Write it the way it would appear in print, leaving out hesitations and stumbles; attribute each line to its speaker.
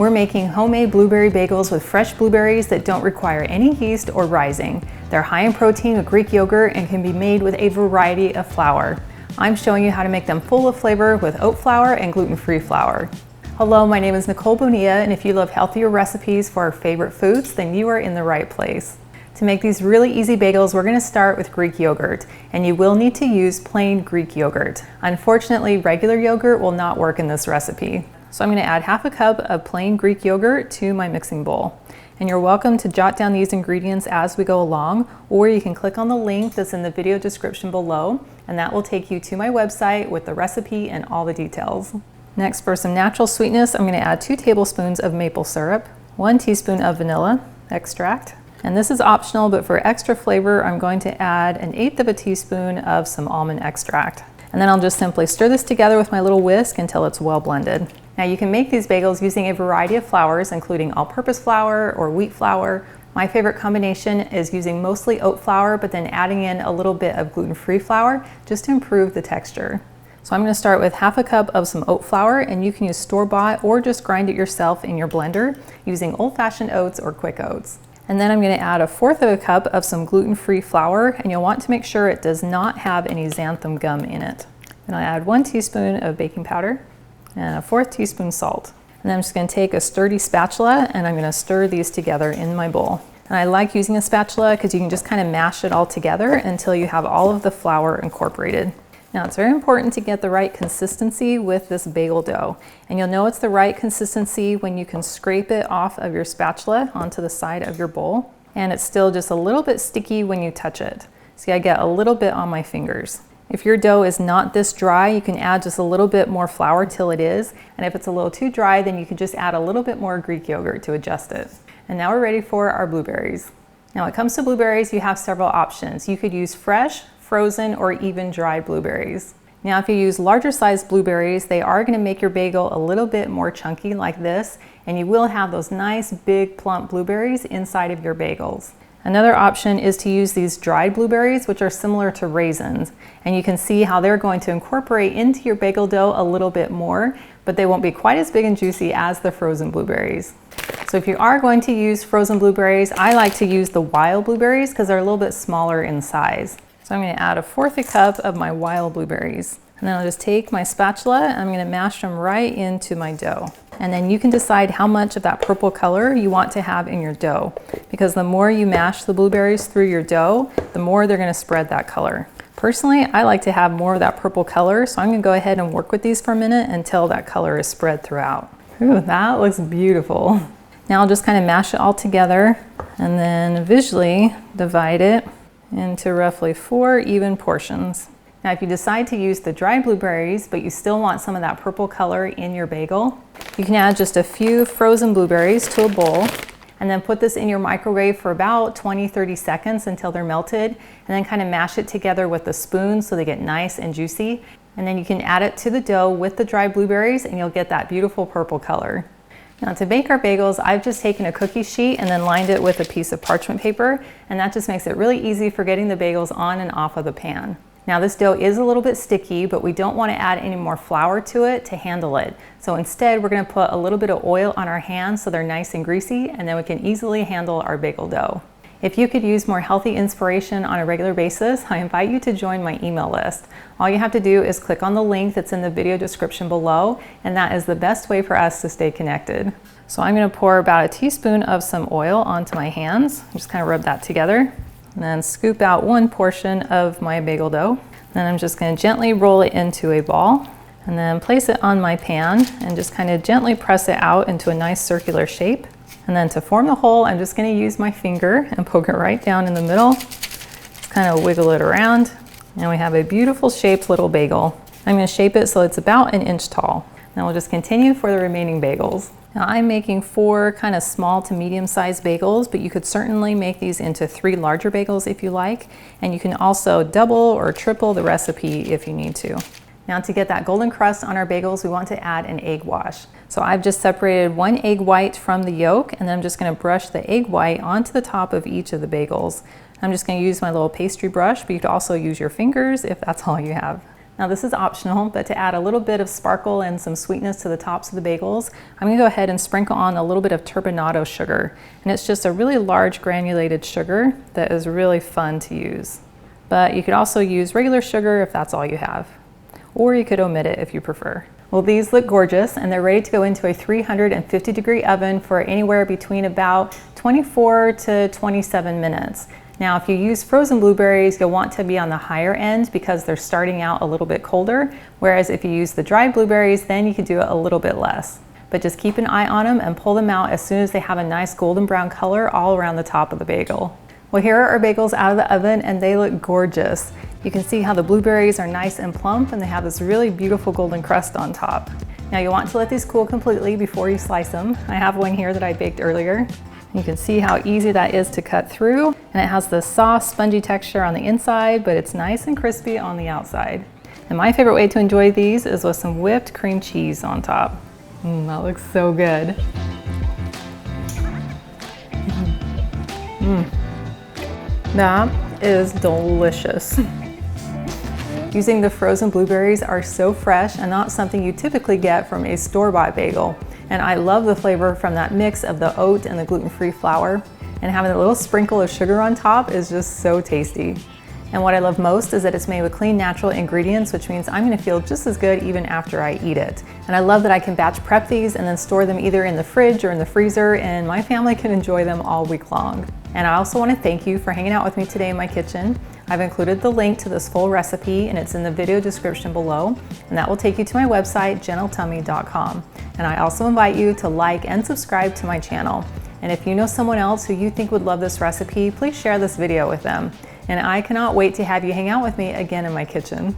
Speaker 1: We're making homemade blueberry bagels with fresh blueberries that don't require any yeast or rising. They're high in protein with Greek yogurt and can be made with a variety of flour. I'm showing you how to make them full of flavor with oat flour and gluten-free flour. Hello, my name is Nicole Bonilla, and if you love healthier recipes for our favorite foods, then you are in the right place. To make these really easy bagels, we're going to start with Greek yogurt, and you will need to use plain Greek yogurt. Unfortunately, regular yogurt will not work in this recipe. So I'm going to add half a cup of plain Greek yogurt to my mixing bowl. And you're welcome to jot down these ingredients as we go along, or you can click on the link that's in the video description below, and that will take you to my website with the recipe and all the details. Next, for some natural sweetness, I'm going to add 2 tablespoons of maple syrup, 1 teaspoon of vanilla extract, and this is optional, but for extra flavor, I'm going to add 1/8 of a teaspoon of some almond extract. And then I'll just simply stir this together with my little whisk until it's well blended. Now you can make these bagels using a variety of flours, including all-purpose flour or wheat flour. My favorite combination is using mostly oat flour, but then adding in a little bit of gluten-free flour just to improve the texture. So I'm going to start with half a cup of some oat flour, and you can use store-bought or just grind it yourself in your blender using old-fashioned oats or quick oats. And then I'm going to add 1/4 of a cup of some gluten-free flour, and you'll want to make sure it does not have any xanthan gum in it. Then I'll add 1 teaspoon of baking powder and 1/4 teaspoon salt. And then I'm just going to take a sturdy spatula and I'm going to stir these together in my bowl. And I like using a spatula because you can just kind of mash it all together until you have all of the flour incorporated. Now it's very important to get the right consistency with this bagel dough. And you'll know it's the right consistency when you can scrape it off of your spatula onto the side of your bowl. And it's still just a little bit sticky when you touch it. See, I get a little bit on my fingers. If your dough is not this dry, you can add just a little bit more flour till it is. And if it's a little too dry, then you can just add a little bit more Greek yogurt to adjust it. And now we're ready for our blueberries. Now when it comes to blueberries, you have several options. You could use fresh, frozen, or even dried blueberries. Now if you use larger sized blueberries, they are going to make your bagel a little bit more chunky like this, and you will have those nice big plump blueberries inside of your bagels. Another option is to use these dried blueberries, which are similar to raisins, and you can see how they're going to incorporate into your bagel dough a little bit more, but they won't be quite as big and juicy as the frozen blueberries. So if you are going to use frozen blueberries, I like to use the wild blueberries because they're a little bit smaller in size. So I'm going to add 1/4 a cup of my wild blueberries. And then I'll just take my spatula and I'm going to mash them right into my dough. And then you can decide how much of that purple color you want to have in your dough. Because the more you mash the blueberries through your dough, the more they're going to spread that color. Personally, I like to have more of that purple color, so I'm going to go ahead and work with these for a minute until that color is spread throughout. Ooh, that looks beautiful. Now I'll just kind of mash it all together and then visually divide it into roughly 4 even portions. Now if you decide to use the dried blueberries, but you still want some of that purple color in your bagel, you can add just a few frozen blueberries to a bowl and then put this in your microwave for about 20-30 seconds until they're melted, and then kind of mash it together with a spoon so they get nice and juicy. And then you can add it to the dough with the dried blueberries and you'll get that beautiful purple color. Now to bake our bagels, I've just taken a cookie sheet and then lined it with a piece of parchment paper, and that just makes it really easy for getting the bagels on and off of the pan. Now this dough is a little bit sticky, but we don't want to add any more flour to it to handle it. So instead we're going to put a little bit of oil on our hands so they're nice and greasy, and then we can easily handle our bagel dough. If you could use more healthy inspiration on a regular basis, I invite you to join my email list. All you have to do is click on the link that's in the video description below, and that is the best way for us to stay connected. So I'm going to pour about 1 teaspoon of some oil onto my hands. Just kind of rub that together, and then scoop out 1 portion of my bagel dough. Then I'm just going to gently roll it into a ball, and then place it on my pan and just kind of gently press it out into a nice circular shape. And then to form the hole, I'm just going to use my finger and poke it right down in the middle. Just kind of wiggle it around, and we have a beautiful shaped little bagel. I'm going to shape it so it's about 1 inch tall. Now we'll just continue for the remaining bagels. Now I'm making 4 kind of small to medium sized bagels, but you could certainly make these into 3 larger bagels if you like. And you can also double or triple the recipe if you need to. Now to get that golden crust on our bagels, we want to add an egg wash. So I've just separated 1 egg white from the yolk, and then I'm just going to brush the egg white onto the top of each of the bagels. I'm just going to use my little pastry brush, but you could also use your fingers if that's all you have. Now this is optional, but to add a little bit of sparkle and some sweetness to the tops of the bagels, I'm gonna go ahead and sprinkle on a little bit of turbinado sugar. And it's just a really large granulated sugar that is really fun to use. But you could also use regular sugar if that's all you have. Or you could omit it if you prefer. Well, these look gorgeous and they're ready to go into a 350-degree oven for anywhere between about 24 to 27 minutes. Now, if you use frozen blueberries, you'll want to be on the higher end because they're starting out a little bit colder, whereas if you use the dried blueberries, then you can do it a little bit less. But just keep an eye on them and pull them out as soon as they have a nice golden brown color all around the top of the bagel. Well, here are our bagels out of the oven and they look gorgeous. You can see how the blueberries are nice and plump and they have this really beautiful golden crust on top. Now you want to let these cool completely before you slice them. I have one here that I baked earlier. You can see how easy that is to cut through, and it has this soft, spongy texture on the inside, but it's nice and crispy on the outside. And my favorite way to enjoy these is with some whipped cream cheese on top. That looks so good. That is delicious. Using the frozen blueberries are so fresh and not something you typically get from a store-bought bagel. And I love the flavor from that mix of the oat and the gluten-free flour. And having a little sprinkle of sugar on top is just so tasty. And what I love most is that it's made with clean, natural ingredients, which means I'm gonna feel just as good even after I eat it. And I love that I can batch prep these and then store them either in the fridge or in the freezer, and my family can enjoy them all week long. And I also want to thank you for hanging out with me today in my kitchen. I've included the link to this full recipe and it's in the video description below, and that will take you to my website, gentletummy.com. And I also invite you to like and subscribe to my channel. And if you know someone else who you think would love this recipe, please share this video with them. And I cannot wait to have you hang out with me again in my kitchen.